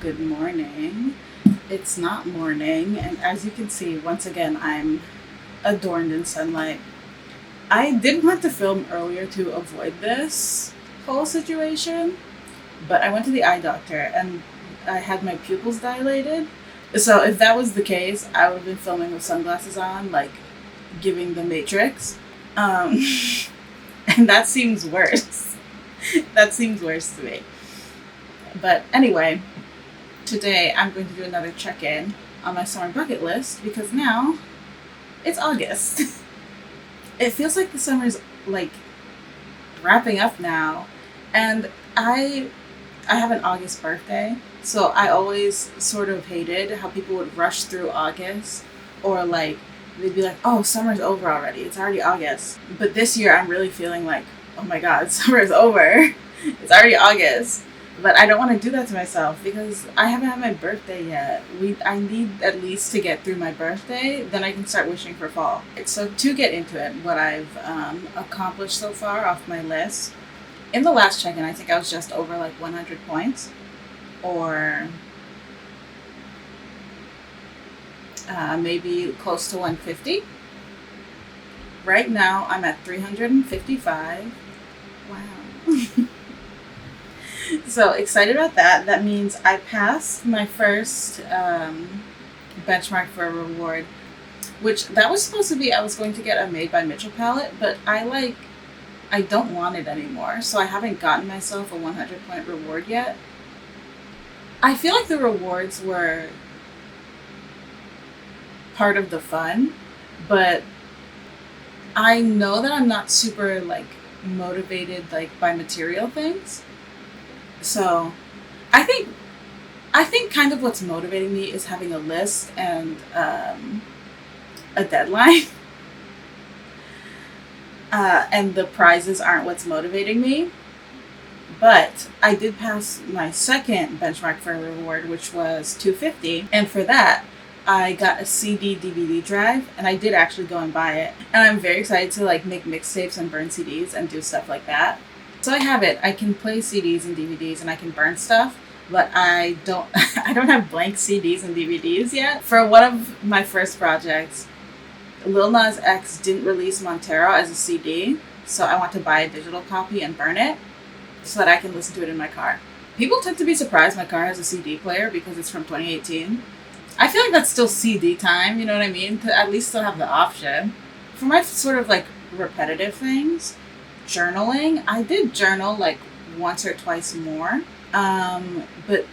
good morning. It's not morning, and as you can see, once again, I'm adorned in sunlight. I did want to film earlier to avoid this whole situation, but I went to the eye doctor and I had my pupils dilated. So if that was the case, I would have been filming with sunglasses on, like giving the Matrix. Um, and that seems worse. That seems worse to me. But anyway, today I'm going to do another check-in on my summer bucket list because now it's August. It feels like the summer's like wrapping up now, and I have an August birthday, so I always sort of hated how people would rush through August, or like they'd be like, "Oh, summer's over already. It's already August." But this year I'm really feeling like, "Oh my God, summer's over. It's already August." But I don't want to do that to myself because I haven't had my birthday yet. I need at least to get through my birthday, then I can start wishing for fall. So to get into it, what I've accomplished so far off my list, in the last check-in, I think I was just over like 100 points, or maybe close to 150. Right now, I'm at 355. Wow. So excited about that. That means I passed my first benchmark for a reward, which that was supposed to be, I was going to get a Made by Mitchell palette, but I don't want it anymore. So I haven't gotten myself a 100 point reward yet. I feel like the rewards were part of the fun, but I know that I'm not super like motivated like by material things. So I think kind of what's motivating me is having a list and a deadline. And the prizes aren't what's motivating me. But I did pass my second benchmark for a reward, which was 250. And for that, I got a CD DVD drive, and I did actually go and buy it. And I'm very excited to like make mixtapes and burn CDs and do stuff like that. So I have it. I can play CDs and DVDs and I can burn stuff, but I don't have blank CDs and DVDs yet. For one of my first projects, Lil Nas X didn't release Montero as a CD, so I want to buy a digital copy and burn it so that I can listen to it in my car. People tend to be surprised my car has a CD player because it's from 2018. I feel like that's still CD time, you know what I mean? To at least still have the option. For my sort of like repetitive things, journaling, I did journal like once or twice more, but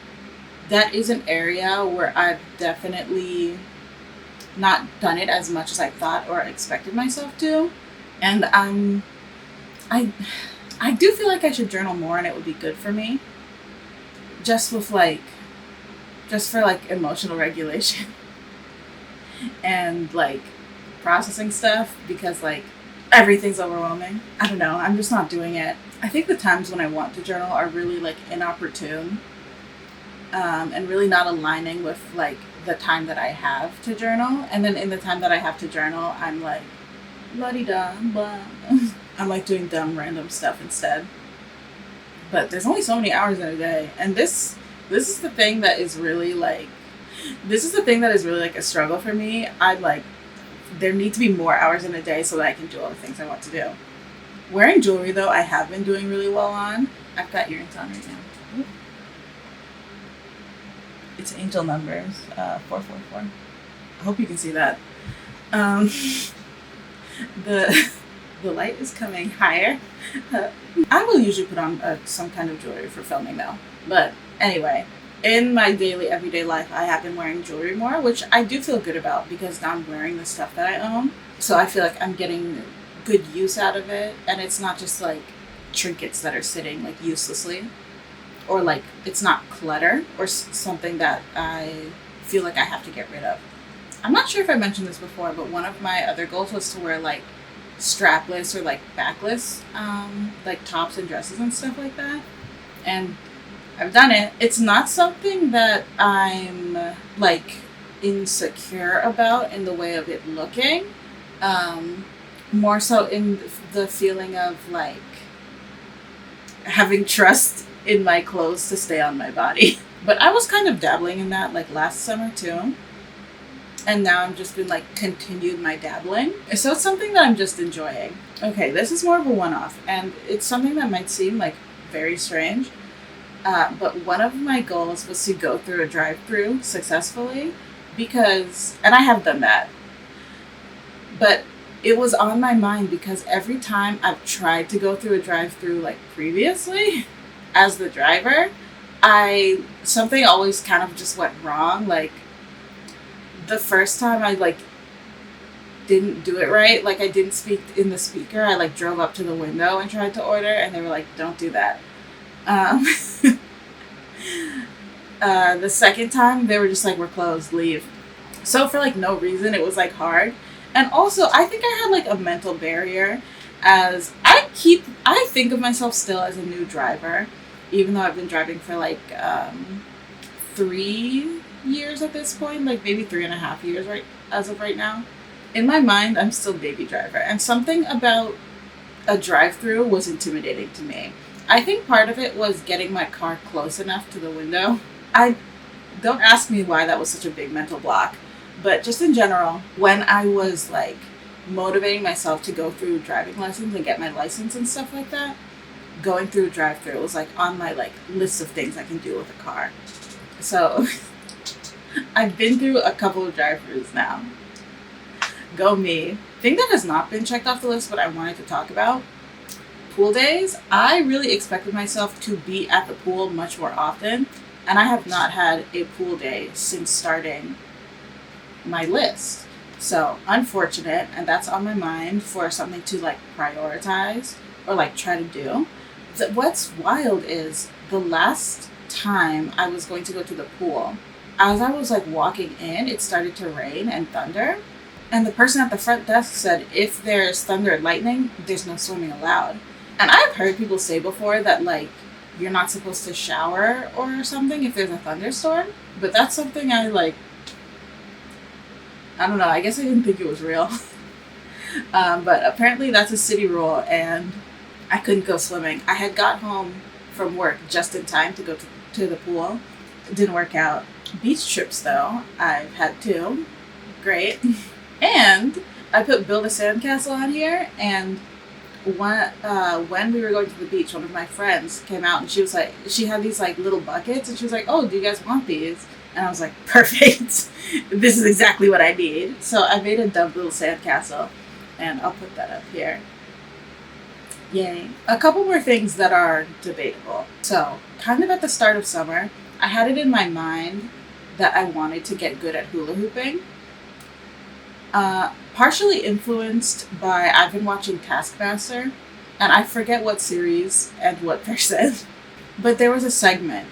that is an area where I've definitely not done it as much as I thought or expected myself to, and I do feel like I should journal more and it would be good for me, just for like emotional regulation and like processing stuff, because like everything's overwhelming. I don't know. I'm just not doing it. I think the times when I want to journal are really like inopportune, and really not aligning with like the time that I have to journal. And then in the time that I have to journal, I'm like la-di-da, blah. I'm like doing dumb random stuff instead. But there's only so many hours in a day, and this is the thing that is really like a struggle for me. I'm like, there need to be more hours in a day so that I can do all the things I want to do. Wearing jewelry, though, I have been doing really well on. I've got earrings on right now. It's angel numbers, 444. I hope you can see that. The light is coming higher. I will usually put on some kind of jewelry for filming, though. But anyway, in my daily, everyday life, I have been wearing jewelry more, which I do feel good about because now I'm wearing the stuff that I own. So I feel like I'm getting good use out of it, and it's not just like trinkets that are sitting like uselessly, or like it's not clutter or something that I feel like I have to get rid of. I'm not sure if I mentioned this before, but one of my other goals was to wear like strapless or like backless like tops and dresses and stuff like that, and I've done it. It's not something that I'm like insecure about in the way of it looking, more so in the feeling of like having trust in my clothes to stay on my body. But I was kind of dabbling in that like last summer too. And now I've just been like continued my dabbling. So it's something that I'm just enjoying. Okay, this is more of a one-off, and it's something that might seem like very strange. But one of my goals was to go through a drive-through successfully and I have done that. But it was on my mind because every time I've tried to go through a drive-through like previously as the driver, something always kind of just went wrong. Like the first time I like didn't do it right, like I didn't speak in the speaker. I like drove up to the window and tried to order, and they were like, "Don't do that." The second time they were just like, "We're closed, leave." So for like no reason, it was like hard. And also, I think I had like a mental barrier, as I think of myself still as a new driver, even though I've been driving for like 3 years at this point, like maybe 3.5 years right as of right now. In my mind, I'm still baby driver, and something about a drive-through was intimidating to me. I think part of it was getting my car close enough to the window. I don't ask me why that was such a big mental block, but just in general, when I was like motivating myself to go through driving lessons and get my license and stuff like that, going through a drive-through was like on my like list of things I can do with a car. So I've been through a couple of drive-throughs now. Go me. Thing that has not been checked off the list, but I wanted to talk about, pool days. I really expected myself to be at the pool much more often, and I have not had a pool day since starting my list. So unfortunate, and that's on my mind for something to like prioritize or like try to do. What's wild is the last time I was going to go to the pool, as I was like walking in, it started to rain and thunder. And the person at the front desk said, if there's thunder and lightning, there's no swimming allowed. And I've heard people say before that like you're not supposed to shower or something if there's a thunderstorm. But that's something I don't know, I guess I didn't think it was real. But apparently that's a city rule, and I couldn't go swimming. I had got home from work just in time to go to the pool. It didn't work out. Beach trips though, I've had 2. Great. And I put build a sandcastle on here, and when we were going to the beach, one of my friends came out and she was like, she had these like little buckets, and she was like, "Oh, do you guys want these?" And I was like, "Perfect. This is exactly what I need." So I made a dumb little sandcastle, and I'll put that up here. Yay. A couple more things that are debatable. So kind of at the start of summer, I had it in my mind that I wanted to get good at hula hooping. Partially influenced by, I've been watching Taskmaster, and I forget what series and what person, but there was a segment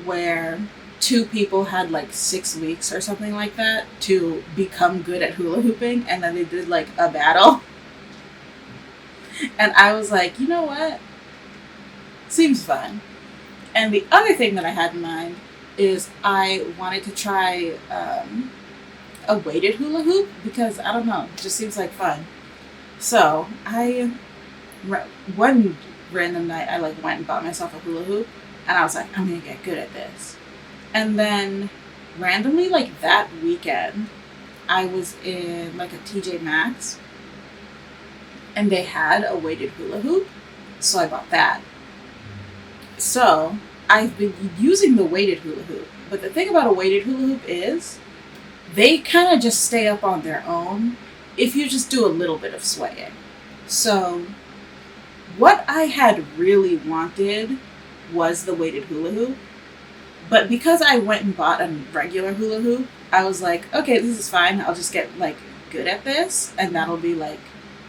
where 2 people had like 6 weeks or something like that to become good at hula hooping, and then they did like a battle. And I was like, you know what? Seems fun. And the other thing that I had in mind is I wanted to try a weighted hula hoop, because I don't know, it just seems like fun. So one random night I like went and bought myself a hula hoop, and I was like, I'm gonna get good at this. And then randomly, like that weekend, I was in like a TJ Maxx, and they had a weighted hula hoop, so I bought that. So I've been using the weighted hula hoop, but the thing about a weighted hula hoop is they kind of just stay up on their own if you just do a little bit of swaying. So what I had really wanted was the weighted hula hoop, but because I went and bought a regular hula hoop, I was like, okay, this is fine. I'll just get like good at this, and that'll be like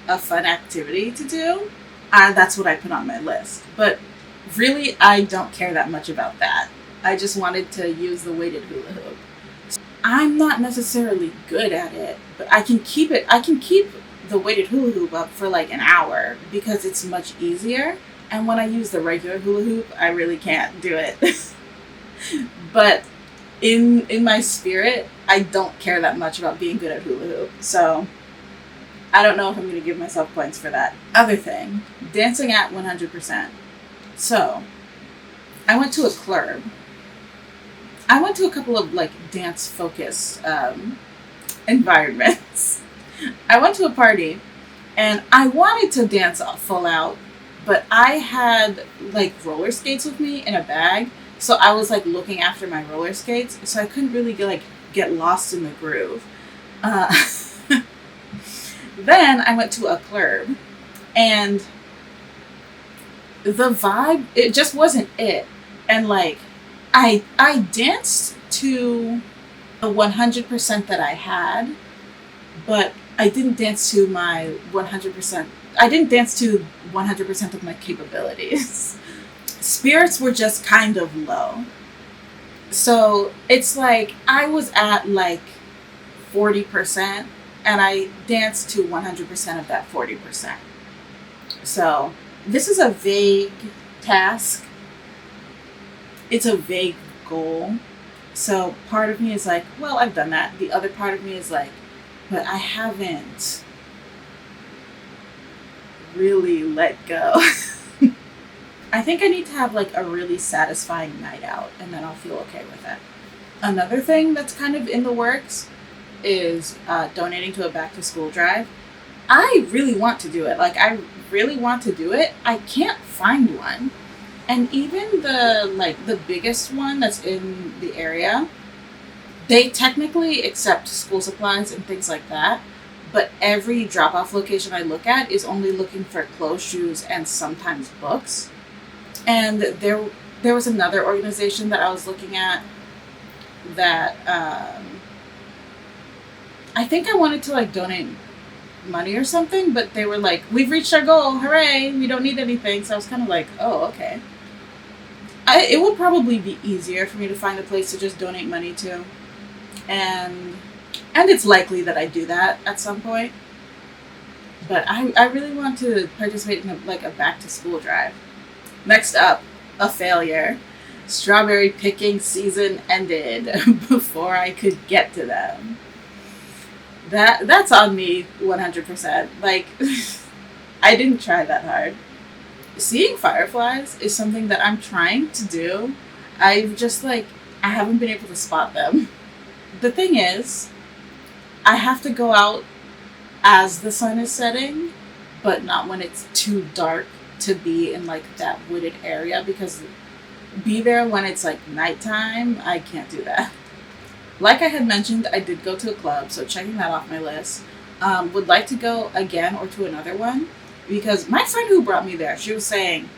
a fun activity to do. And that's what I put on my list. But really, I don't care that much about that. I just wanted to use the weighted hula hoop. I'm not necessarily good at it, but I can keep the weighted hula hoop up for like an hour because it's much easier. And when I use the regular hula hoop, I really can't do it. But in my spirit, I don't care that much about being good at hula hoop. So I don't know if I'm going to give myself points for that. Other thing, dancing at 100%. So I went to a club. I went to a couple of like dance focused environments. I went to a party and I wanted to dance full out, but I had like roller skates with me in a bag. So I was like looking after my roller skates. So I couldn't really get lost in the groove. Uh, then I went to a club and the vibe, it just wasn't it. And like, I danced to the 100% that I had, but I didn't dance to my 100%. I didn't dance to 100% of my capabilities. Spirits were just kind of low. So it's like I was at like 40% and I danced to 100% of that 40%. So this is a vague task. It's a vague goal. So part of me is like, well, I've done that. The other part of me is like, but I haven't really let go. I think I need to have like a really satisfying night out and then I'll feel okay with it. Another thing that's kind of in the works is donating to a back to school drive. I really want to do it. Like, I really want to do it. I can't find one. And even the biggest one that's in the area, they technically accept school supplies and things like that. But every drop-off location I look at is only looking for clothes, shoes, and sometimes books. And there was another organization that I was looking at that I think I wanted to like donate money or something, but they were like, we've reached our goal, hooray, we don't need anything. So I was kind of like, oh, okay. It would probably be easier for me to find a place to just donate money to. And it's likely that I do that at some point. But I really want to participate in a back to school drive. Next up, a failure. Strawberry picking season ended before I could get to them. That's on me 100%. Like, I didn't try that hard. Seeing fireflies is something that I'm trying to do. I haven't been able to spot them. The thing is, I have to go out as the sun is setting, but not when it's too dark to be in like that wooded area, because be there when it's like nighttime, I can't do that. Like I had mentioned, I did go to a club, so checking that off my list. Would like to go again or to another one, because my friend who brought me there, she was saying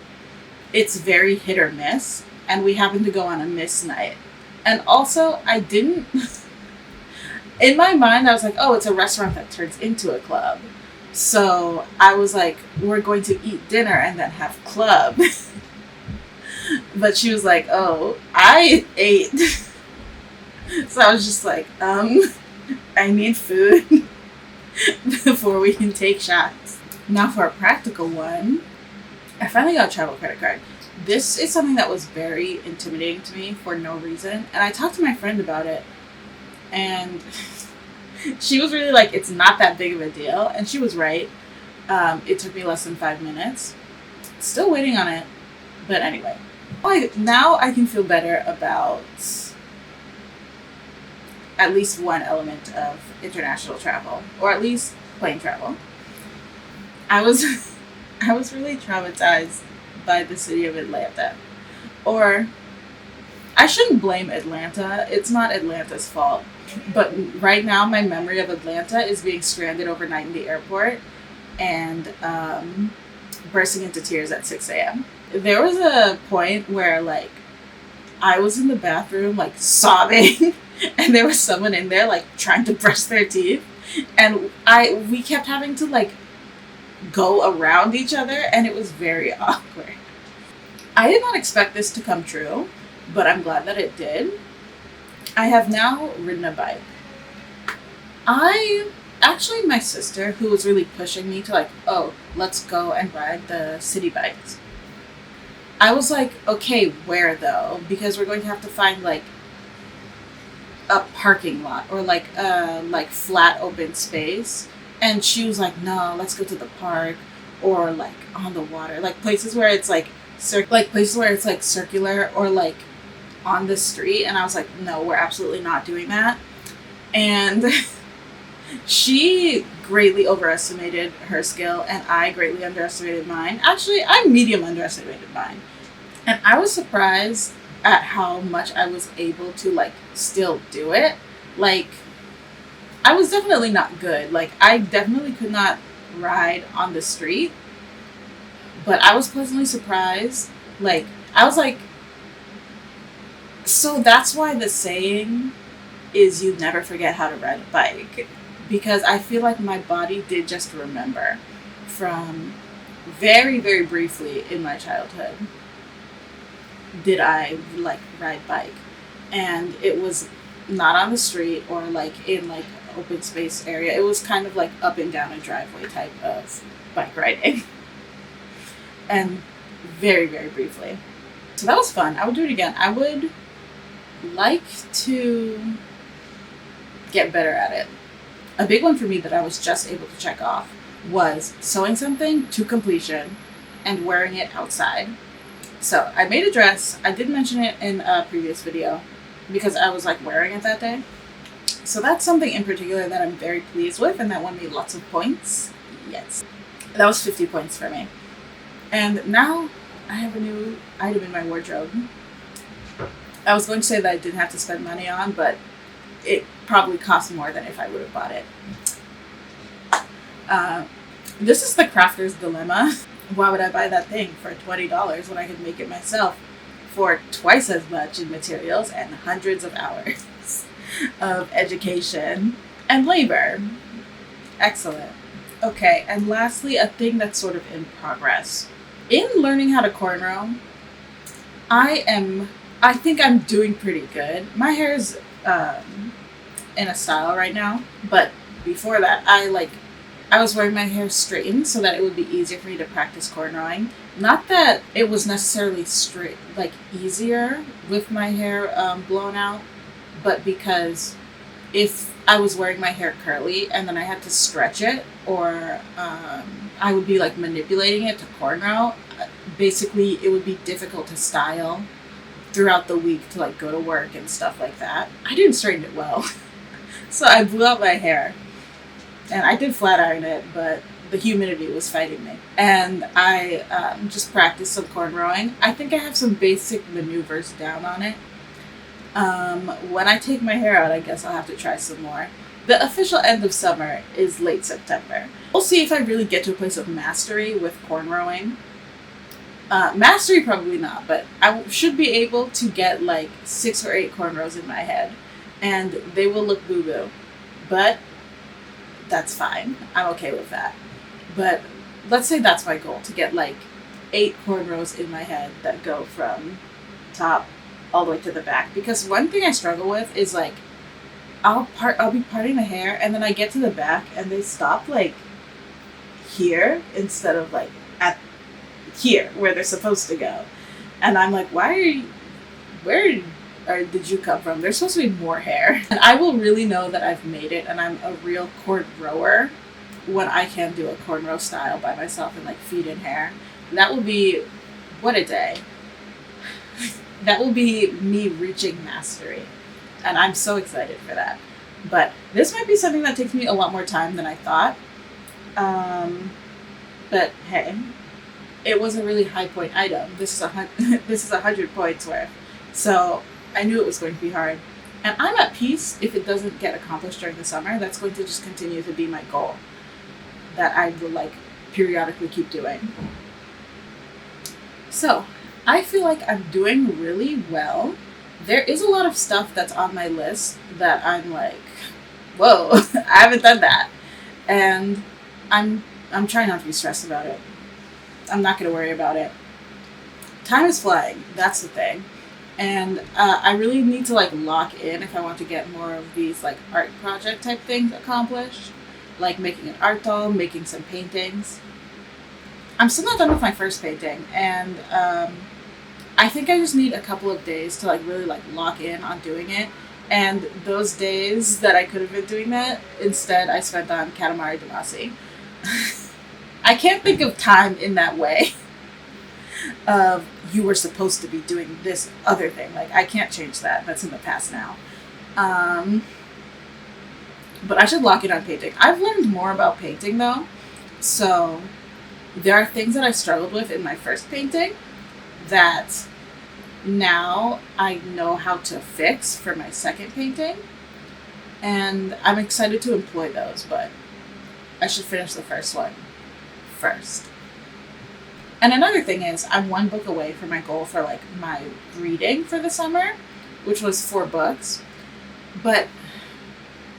it's very hit or miss, and we happened to go on a miss night. And also, I didn't... In my mind, I was like, oh, it's a restaurant that turns into a club. So I was like, we're going to eat dinner and then have club. But she was like, oh, I ate. So I was just like, I need food before we can take shots. Now for a practical one, I finally got a travel credit card. This is something that was very intimidating to me for no reason. And I talked to my friend about it. And she was really like, it's not that big of a deal. And she was right. It took me less than 5 minutes. Still waiting on it. But anyway. Now I can feel better about at least one element of international travel. Or at least plane travel. I was really traumatized by the city of Atlanta. Or, I shouldn't blame Atlanta. It's not Atlanta's fault. But right now, my memory of Atlanta is being stranded overnight in the airport and bursting into tears at 6 a.m. There was a point where, like, I was in the bathroom, like, sobbing, and there was someone in there, like, trying to brush their teeth. And we kept having to, like, go around each other, and it was very awkward. I did not expect this to come true, but I'm glad that it did. I have now ridden a bike. Actually, my sister, who was really pushing me to like, oh, let's go and ride the city bikes. I was like, okay, where though? Because we're going to have to find like a parking lot or like flat open space. And she was like, no, let's go to the park or like on the water, like places where it's like like places where it's like circular or like on the street, and I was like, no, we're absolutely not doing that. And she greatly overestimated her skill, and I greatly underestimated mine. Actually, I medium underestimated mine. And I was surprised at how much I was able to like still do it. Like, I was definitely not good. Like, I definitely could not ride on the street, but I was pleasantly surprised. Like, I was like, so that's why the saying is you never forget how to ride a bike. Because I feel like my body did just remember from very, very briefly in my childhood did I like ride bike. And it was not on the street or like in like open space area. It was kind of like up and down a driveway type of bike riding. And very, very briefly. So that was fun. I would do it again. I would like to get better at it. A big one for me that I was just able to check off was sewing something to completion and wearing it outside. So I made a dress. I did mention it in a previous video because I was like wearing it that day. So that's something in particular that I'm very pleased with and that won me lots of points. Yes. That was 50 points for me. And now I have a new item in my wardrobe. I was going to say that I didn't have to spend money on, but it probably cost more than if I would have bought it. This is the crafter's dilemma. Why would I buy that thing for $20 when I could make it myself for twice as much in materials and hundreds of hours of education and labor? Excellent. Okay, and lastly, a thing that's sort of in progress. In learning how to cornrow, I think I'm doing pretty good. My hair is in a style right now, but before that, I was wearing my hair straightened so that it would be easier for me to practice cornrowing. Not that it was necessarily straight, like easier with my hair blown out, but because if I was wearing my hair curly and then I had to stretch it or I would be like manipulating it to cornrow, basically it would be difficult to style throughout the week to like go to work and stuff like that. I didn't straighten it well. So I blew out my hair. And I did flat iron it, but the humidity was fighting me. And I just practiced some cornrowing. I think I have some basic maneuvers down on it. When I take my hair out, I guess I'll have to try some more. The official end of summer is late September. We'll see if I really get to a place of mastery with cornrowing. Mastery, probably not, but I should be able to get like 6 or 8 cornrows in my head. And they will look boo-boo. But that's fine. I'm okay with that. But let's say that's my goal, to get like 8 cornrows in my head that go from top all the way to the back. Because one thing I struggle with is like, I'll be parting the hair and then I get to the back and they stop like here instead of like at here where they're supposed to go. And I'm like, where did you come from? There's supposed to be more hair. And I will really know that I've made it and I'm a real cornrower when I can do a cornrow style by myself and like feed in hair. That will be, what a day. That will be me reaching mastery. And I'm so excited for that. But this might be something that takes me a lot more time than I thought. But hey, it was a really high point item. This is 100 points worth. So I knew it was going to be hard. And I'm at peace if it doesn't get accomplished during the summer. That's going to just continue to be my goal that I will like periodically keep doing. So I feel like I'm doing really well. There is a lot of stuff that's on my list that I'm like, whoa, I haven't done that. And I'm trying not to be stressed about it. I'm not going to worry about it. Time is flying. That's the thing. And I really need to like lock in if I want to get more of these like art project type things accomplished. Like making an art doll, making some paintings. I'm still not done with my first painting. And I think I just need a couple of days to like really like lock in on doing it. And those days that I could have been doing that, instead I spent on Katamari Damacy. I can't think of time in that way. of you were supposed to be doing this other thing. Like, I can't change that. That's in the past now. But I should lock in on painting. I've learned more about painting though. So there are things that I struggled with in my first painting that now I know how to fix for my second painting. And I'm excited to employ those, but I should finish the first one first. And another thing is, I'm one book away from my goal for like my reading for the summer, which was 4 books. But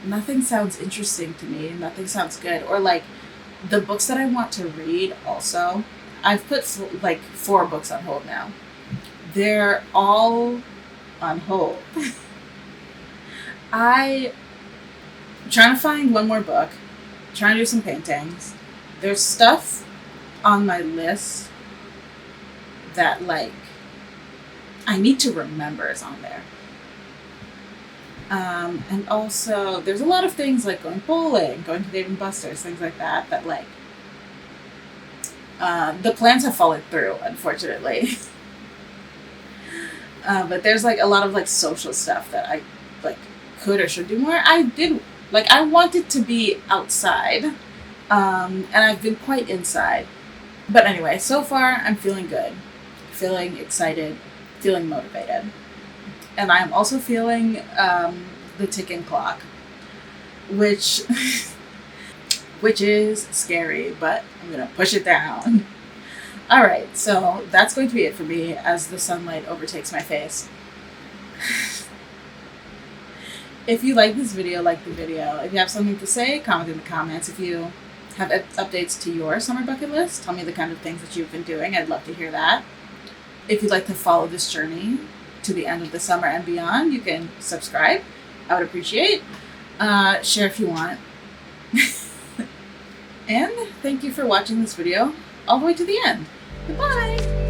nothing sounds interesting to me. Nothing sounds good. Or like the books that I want to read also, I've put like 4 books on hold now. They're all on hold. I'm trying to find one more book, trying to do some paintings. There's stuff on my list that like I need to remember is on there. And also there's a lot of things like going bowling, going to Dave & Buster's, things like that, that like the plans have fallen through, unfortunately. But there's like a lot of like social stuff that I like could or should do more. I wanted to be outside, and I've been quite inside. But anyway, so far I'm feeling good, feeling excited, feeling motivated. And I'm also feeling the ticking clock, which is scary, but I'm going to push it down. All right, so that's going to be it for me as the sunlight overtakes my face. If you like this video, like the video. If you have something to say, comment in the comments. If you have updates to your summer bucket list, tell me the kind of things that you've been doing. I'd love to hear that. If you'd like to follow this journey to the end of the summer and beyond, you can subscribe. I would appreciate. Share if you want. And thank you for watching this video all the way to the end. Goodbye!